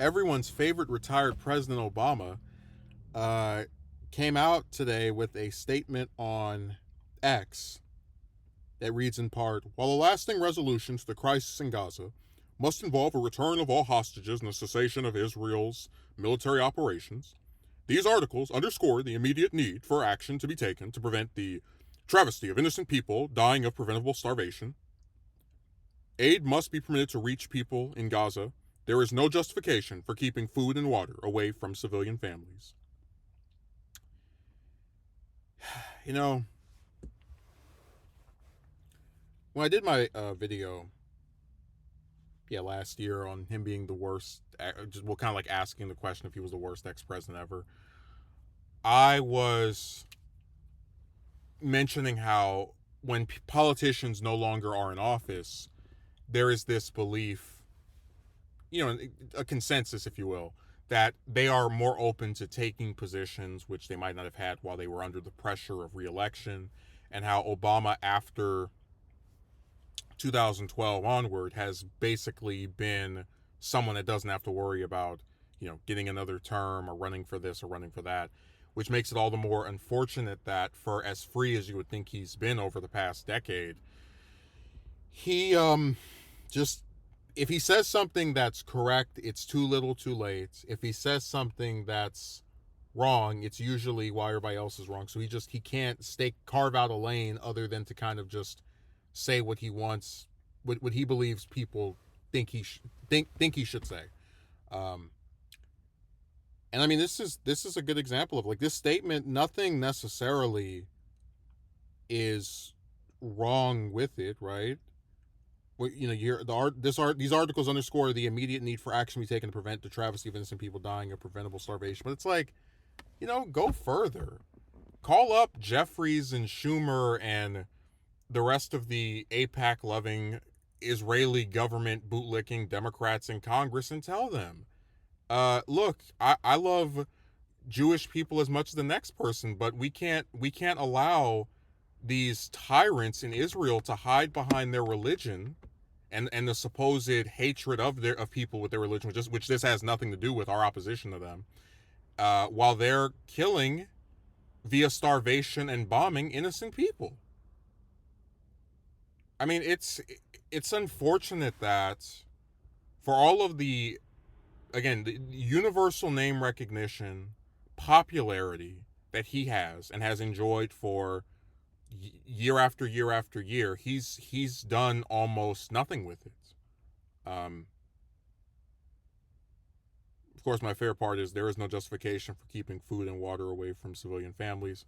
everyone's favorite retired President Obama uh, came out today with a statement on X that reads in part, while a lasting resolution to the crisis in Gaza must involve a return of all hostages and the cessation of Israel's military operations, these articles underscore the immediate need for action to be taken to prevent the travesty of innocent people dying of preventable starvation. Aid must be permitted to reach people in Gaza. There is no justification for keeping food and water away from civilian families. You know, when I did my video, last year on him being the worst, just kind of like asking the question if he was the worst ex-president ever, I was mentioning how when politicians no longer are in office, there is this belief, a consensus, if you will, that they are more open to taking positions which they might not have had while they were under the pressure of reelection, and how Obama, after 2012 onward, has basically been someone that doesn't have to worry about, getting another term or running for this or running for that, which makes it all the more unfortunate that for as free as you would think he's been over the past decade, he just if he says something that's correct, it's too little too late. If he says something that's wrong, it's usually why everybody else is wrong. So he can't carve out a lane other than to kind of just say what he wants, what he believes people think think he should say. Um, and I mean, this is a good example of, like, this statement. Nothing necessarily is wrong with it, right? These articles underscore the immediate need for action to be taken to prevent the travesty of innocent people dying of preventable starvation. But it's like, go further. Call up Jeffries and Schumer and the rest of the AIPAC loving Israeli government bootlicking Democrats in Congress and tell them, look, I love Jewish people as much as the next person, but we can't allow these tyrants in Israel to hide behind their religion and the supposed hatred of people with their religion, which this has nothing to do with our opposition to them, while they're killing via starvation and bombing innocent people. I mean, it's unfortunate that for all of the, again, the universal name recognition, popularity that he has and has enjoyed for year after year after year, he's done almost nothing with it. Um, of course, my favorite part is there is no justification for keeping food and water away from civilian families.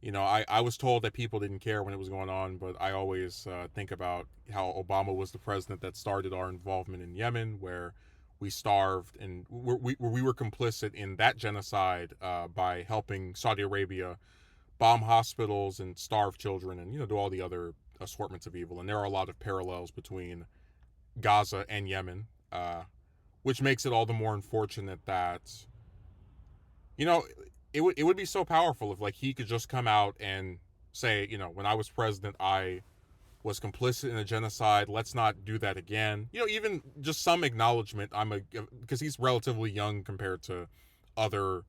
I was told that people didn't care when it was going on, but I always think about how Obama was the president that started our involvement in Yemen, where we starved and we were complicit in that genocide by helping Saudi Arabia bomb hospitals and starve children and, do all the other assortments of evil. And there are a lot of parallels between Gaza and Yemen, which makes it all the more unfortunate that, you know, it would be so powerful if, like, he could just come out and say, when I was president, I was complicit in a genocide. Let's not do that again. Even just some acknowledgement. Because he's relatively young compared to other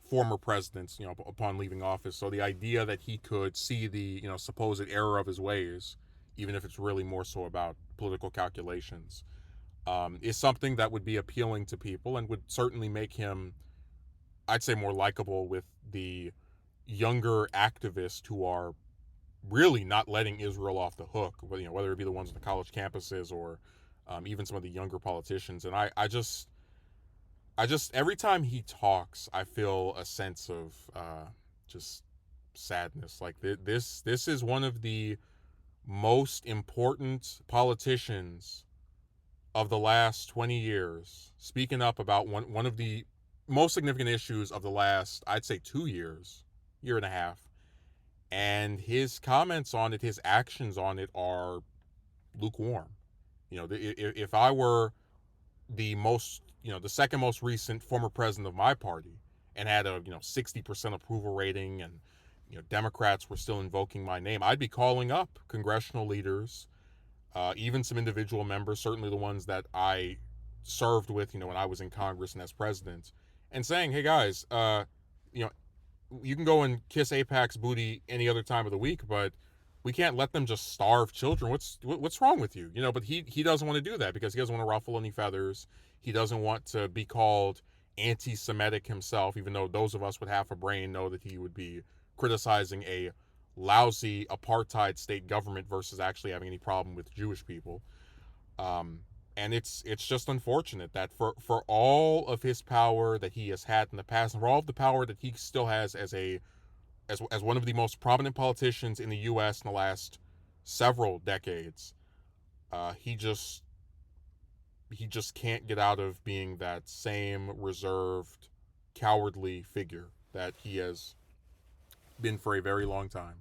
former presidents, upon leaving office. So the idea that he could see the, supposed error of his ways, even if it's really more so about political calculations, is something that would be appealing to people and would certainly make him, I'd say, more likable with the younger activists who are really not letting Israel off the hook, whether it be the ones on the college campuses or even some of the younger politicians. And I just every time he talks, I feel a sense of just sadness. Like, this is one of the most important politicians of the last 20 years speaking up about one of the most significant issues of the last, I'd say, 2 years, year and a half. And his comments on it, his actions on it, are lukewarm. If I were the second most recent former president of my party and had a 60% approval rating, and Democrats were still invoking my name, I'd be calling up congressional leaders, even some individual members, certainly the ones that I served with, when I was in Congress and as president, and saying, hey guys, you know, you can go and kiss APAC's booty any other time of the week, but we can't let them just starve children. What's wrong with you? But he doesn't want to do that because he doesn't want to ruffle any feathers. He doesn't want to be called anti-Semitic himself, even though those of us with half a brain know that he would be criticizing a lousy apartheid state government versus actually having any problem with Jewish people. Um, and it's just unfortunate that for all of his power that he has had in the past, and for all of the power that he still has as one of the most prominent politicians in the U.S. in the last several decades, he just can't get out of being that same reserved, cowardly figure that he has been for a very long time.